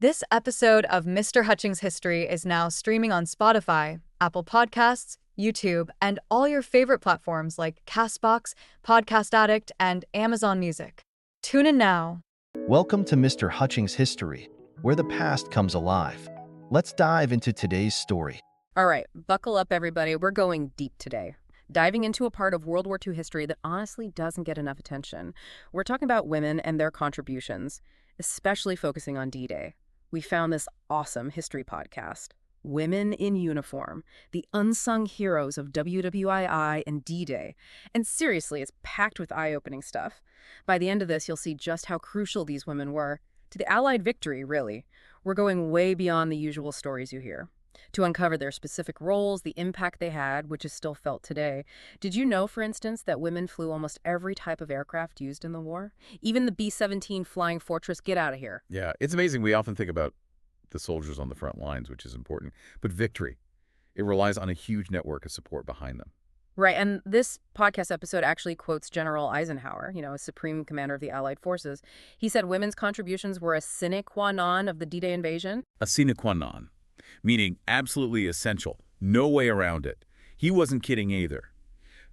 This episode of Mr. Hutchings History is now streaming on Spotify, Apple Podcasts, YouTube, and all your favorite platforms like Castbox, Podcast Addict, and Amazon Music. Tune in now. Welcome to Mr. Hutchings History, where the past comes alive. Let's dive into today's story. All right, buckle up, everybody. We're going deep today, diving into a part of World War II history that honestly doesn't get enough attention. We're talking about women and their contributions, especially focusing on D-Day. We found this awesome history podcast, Women in Uniform, the Unsung Heroes of WWII and D-Day. And seriously, it's packed with eye-opening stuff. By the end of this, you'll see just how crucial these women were to the Allied victory, really. We're going way beyond the usual stories you hear to uncover their specific roles, the impact they had, which is still felt today. Did you know, for instance, that women flew almost every type of aircraft used in the war? Even the B-17 Flying Fortress, get out of here. Yeah, it's amazing. We often think about the soldiers on the front lines, which is important. But victory, it relies on a huge network of support behind them. Right, and this podcast episode actually quotes General Eisenhower, a supreme commander of the Allied forces. He said women's contributions were a sine qua non of the D-Day invasion. A sine qua non, meaning absolutely essential, no way around it. He wasn't kidding either.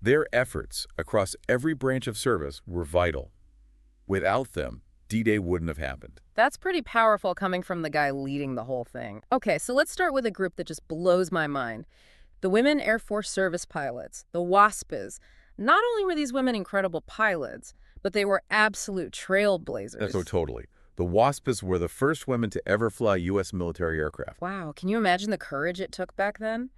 Their efforts across every branch of service were vital. Without them, D-Day wouldn't have happened. That's pretty powerful coming from the guy leading the whole thing. Okay, so let's start with a group that just blows my mind. The Women Airforce Service Pilots, the WASPs. Not only were these women incredible pilots, but they were absolute trailblazers. So totally. The WASPs were the first women to ever fly U.S. military aircraft. Wow, can you imagine the courage it took back then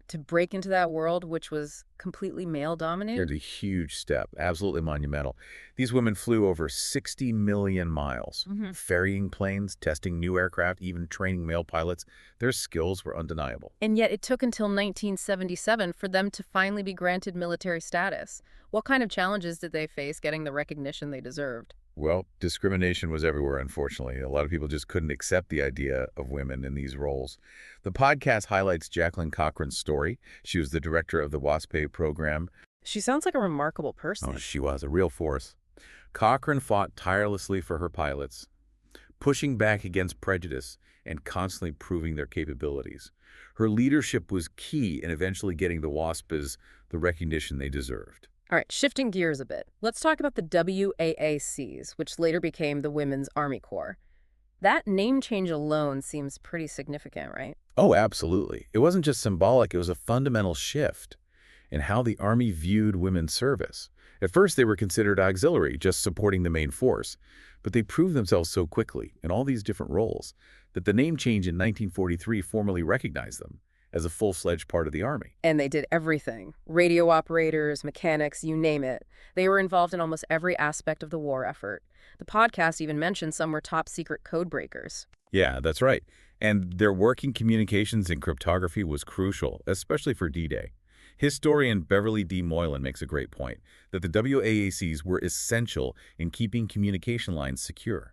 to break into that world, which was completely male-dominated? It's a huge step, absolutely monumental. These women flew over 60 million miles, ferrying planes, testing new aircraft, even training male pilots. Their skills were undeniable. And yet it took until 1977 for them to finally be granted military status. What kind of challenges did they face getting the recognition they deserved? Well, discrimination was everywhere, unfortunately. A lot of people just couldn't accept the idea of women in these roles. The podcast highlights Jacqueline Cochran's story. She was the director of the WASP program. She sounds like a remarkable person. Oh, she was a real force. Cochran fought tirelessly for her pilots, pushing back against prejudice and constantly proving their capabilities. Her leadership was key in eventually getting the WASPs the recognition they deserved. All right, shifting gears a bit. Let's talk about the WAACs, which later became the Women's Army Corps. That name change alone seems pretty significant, right? Oh, absolutely. It wasn't just symbolic, it was a fundamental shift in how the Army viewed women's service. At first, they were considered auxiliary, just supporting the main force, but they proved themselves so quickly in all these different roles that the name change in 1943 formally recognized them as a full-fledged part of the Army. And they did everything. Radio operators, mechanics, you name it. They were involved in almost every aspect of the war effort. The podcast even mentioned some were top-secret code breakers. Yeah, that's right. And their work in communications and cryptography was crucial, especially for D-Day. Historian Beverly D. Moylan makes a great point, that the WAACs were essential in keeping communication lines secure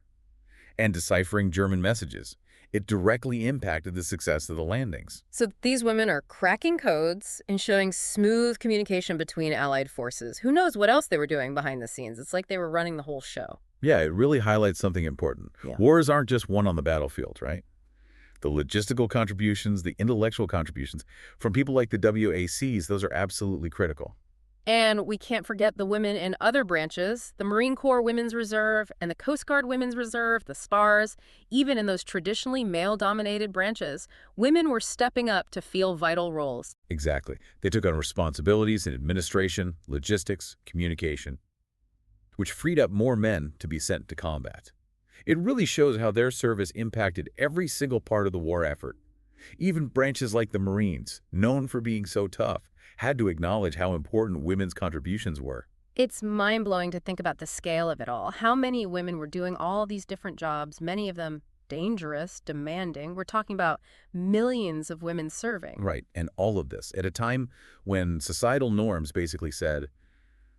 and deciphering German messages. It directly impacted the success of the landings. So these women are cracking codes, ensuring smooth communication between Allied forces. Who knows what else they were doing behind the scenes? It's like they were running the whole show. Yeah, it really highlights something important. Yeah. Wars aren't just won on the battlefield, right? The logistical contributions, the intellectual contributions from people like the WACs, those are absolutely critical. And we can't forget the women in other branches, the Marine Corps Women's Reserve and the Coast Guard Women's Reserve, the SPARs. Even in those traditionally male-dominated branches, women were stepping up to fill vital roles. Exactly. They took on responsibilities in administration, logistics, communication, which freed up more men to be sent to combat. It really shows how their service impacted every single part of the war effort. Even branches like the Marines, known for being so tough, had to acknowledge how important women's contributions were. It's mind-blowing to think about the scale of it all. How many women were doing all these different jobs, many of them dangerous, demanding. We're talking about millions of women serving. Right, and all of this at a time when societal norms basically said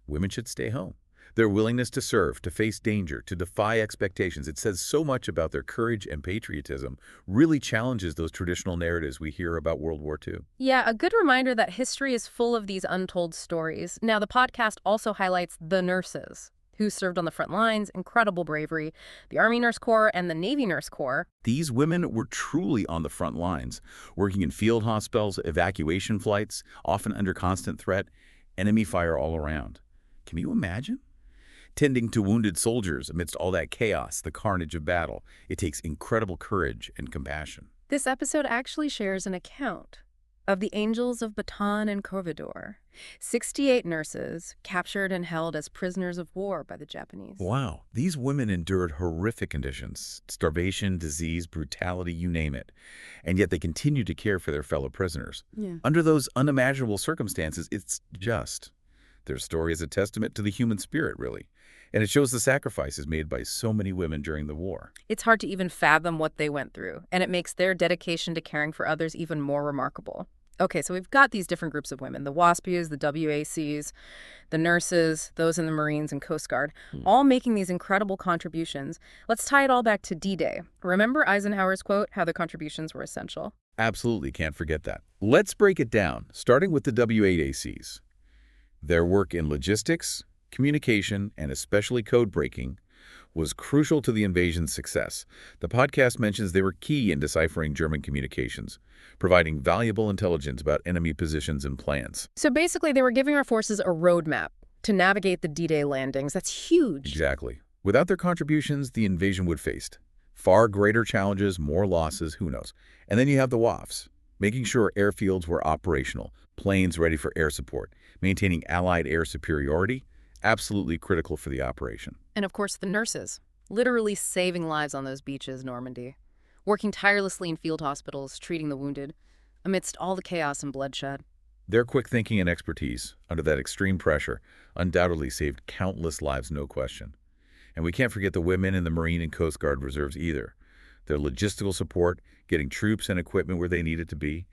women should stay home. Their willingness to serve, to face danger, to defy expectations, it says so much about their courage and patriotism, really challenges those traditional narratives we hear about World War II. Yeah, a good reminder that history is full of these untold stories. Now, the podcast also highlights the nurses. who served on the front lines, incredible bravery, the Army Nurse Corps and the Navy Nurse Corps. These women were truly on the front lines, working in field hospitals, evacuation flights, often under constant threat, enemy fire all around. Can you imagine? Tending to wounded soldiers amidst all that chaos, the carnage of battle. It takes incredible courage and compassion. This episode actually shares an account of the Angels of Bataan and Corvidor, 68 nurses captured and held as prisoners of war by the Japanese. Wow. These women endured horrific conditions, starvation, disease, brutality, you name it. And yet they continued to care for their fellow prisoners. Yeah. Under those unimaginable circumstances, it's just. Their story is a testament to the human spirit, really. And it shows the sacrifices made by so many women during the war. It's hard to even fathom what they went through, and it makes their dedication to caring for others even more remarkable. Okay, so we've got these different groups of women, the WASPs, the WACs, the nurses, those in the Marines and Coast Guard, all making these incredible contributions. Let's tie it all back to D-Day. Remember Eisenhower's quote, how the contributions were essential? Absolutely can't forget that. Let's break it down, starting with the WAACs. Their work in logistics, communication, and especially code breaking was crucial to the invasion's success. The podcast mentions they were key in deciphering German communications, providing valuable intelligence about enemy positions and plans. So basically, they were giving our forces a roadmap to navigate the D-Day landings. That's huge. Exactly. Without their contributions, the invasion would face far greater challenges, more losses, who knows. And then you have the WAFs, making sure airfields were operational, planes ready for air support, maintaining Allied air superiority, absolutely critical for the operation. And of course, the nurses, literally saving lives on those beaches, Normandy, working tirelessly in field hospitals, treating the wounded, amidst all the chaos and bloodshed. Their quick thinking and expertise, under that extreme pressure, undoubtedly saved countless lives, no question. And we can't forget the women in the Marine and Coast Guard reserves either. Their logistical support, getting troops and equipment where they needed to be,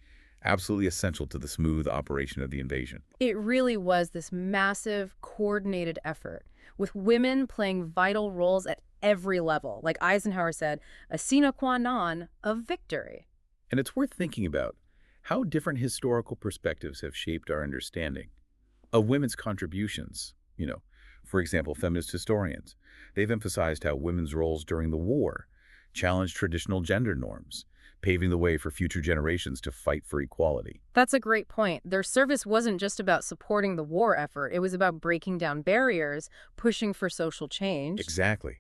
absolutely essential to the smooth operation of the invasion. It really was this massive, coordinated effort, with women playing vital roles at every level. Like Eisenhower said, a sine qua non of victory. And it's worth thinking about how different historical perspectives have shaped our understanding of women's contributions. For example, feminist historians. They've emphasized how women's roles during the war challenged traditional gender norms, paving the way for future generations to fight for equality. That's a great point. Their service wasn't just about supporting the war effort. It was about breaking down barriers, pushing for social change. Exactly.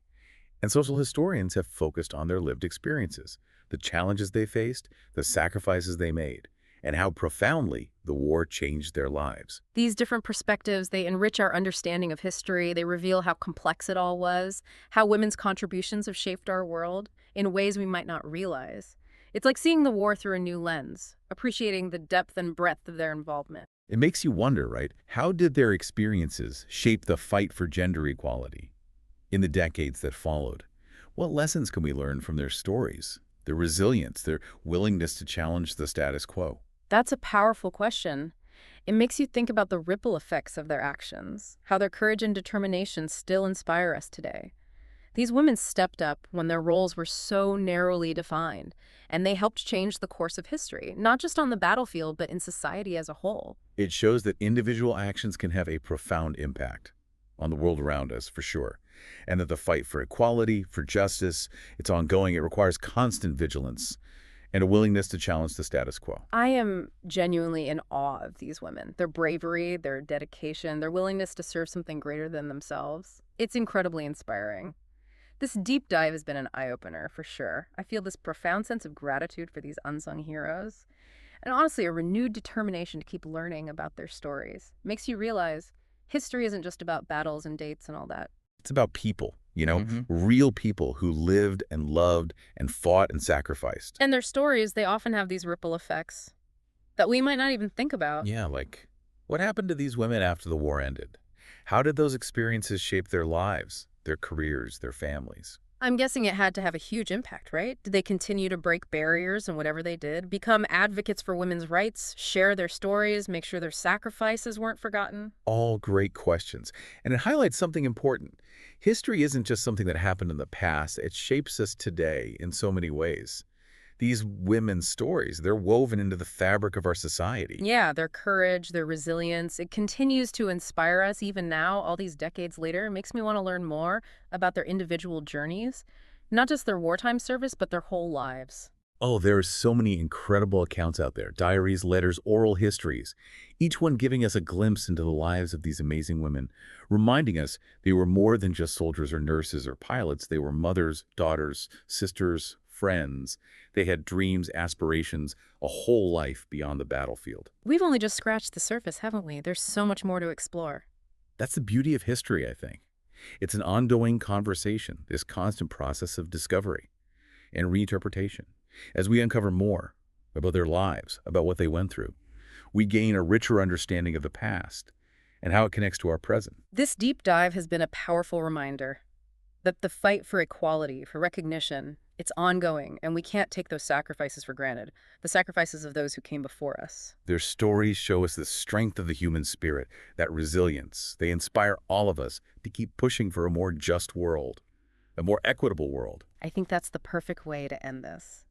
And social historians have focused on their lived experiences, the challenges they faced, the sacrifices they made, and how profoundly the war changed their lives. These different perspectives, they enrich our understanding of history. They reveal how complex it all was, how women's contributions have shaped our world in ways we might not realize. It's like seeing the war through a new lens, appreciating the depth and breadth of their involvement. It makes you wonder, right? How did their experiences shape the fight for gender equality in the decades that followed? What lessons can we learn from their stories, their resilience, their willingness to challenge the status quo? That's a powerful question. It makes you think about the ripple effects of their actions, how their courage and determination still inspire us today. These women stepped up when their roles were so narrowly defined, and they helped change the course of history, not just on the battlefield, but in society as a whole. It shows that individual actions can have a profound impact on the world around us, for sure, and that the fight for equality, for justice, it's ongoing. It requires constant vigilance and a willingness to challenge the status quo. I am genuinely in awe of these women. Their bravery, their dedication, their willingness to serve something greater than themselves. It's incredibly inspiring. This deep dive has been an eye-opener, for sure. I feel this profound sense of gratitude for these unsung heroes, and honestly, a renewed determination to keep learning about their stories. Makes you realize history isn't just about battles and dates and all that. It's about people, real people who lived and loved and fought and sacrificed. And their stories, they often have these ripple effects that we might not even think about. Yeah, like what happened to these women after the war ended? How did those experiences shape their lives, their careers, their families? I'm guessing it had to have a huge impact, right? Did they continue to break barriers in whatever they did, become advocates for women's rights, share their stories, make sure their sacrifices weren't forgotten? All great questions. And it highlights something important. History isn't just something that happened in the past. It shapes us today in so many ways. These women's stories, they're woven into the fabric of our society. Yeah, their courage, their resilience, it continues to inspire us even now, all these decades later. It makes me want to learn more about their individual journeys, not just their wartime service, but their whole lives. Oh, there are so many incredible accounts out there. Diaries, letters, oral histories. Each one giving us a glimpse into the lives of these amazing women, reminding us they were more than just soldiers or nurses or pilots. They were mothers, daughters, sisters, friends. They had dreams, aspirations, a whole life beyond the battlefield. We've only just scratched the surface, haven't we? There's so much more to explore. That's the beauty of history, I think. It's an ongoing conversation, this constant process of discovery and reinterpretation. As we uncover more about their lives, about what they went through, we gain a richer understanding of the past and how it connects to our present. This deep dive has been a powerful reminder that the fight for equality, for recognition, it's ongoing, and we can't take those sacrifices for granted, the sacrifices of those who came before us. Their stories show us the strength of the human spirit, that resilience. They inspire all of us to keep pushing for a more just world, a more equitable world. I think that's the perfect way to end this.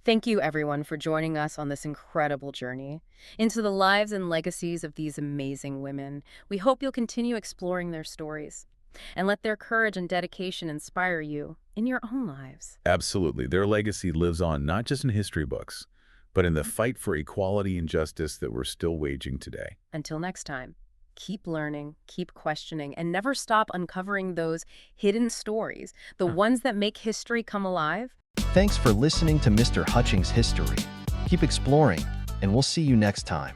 Thank you, everyone, for joining us on this incredible journey into the lives and legacies of these amazing women. We hope you'll continue exploring their stories and let their courage and dedication inspire you in your own lives. Absolutely. Their legacy lives on not just in history books, but in the fight for equality and justice that we're still waging today. Until next time, keep learning, keep questioning, and never stop uncovering those hidden stories, the ones that make history come alive. Thanks for listening to Mr. Hutchings History. Keep exploring, and we'll see you next time.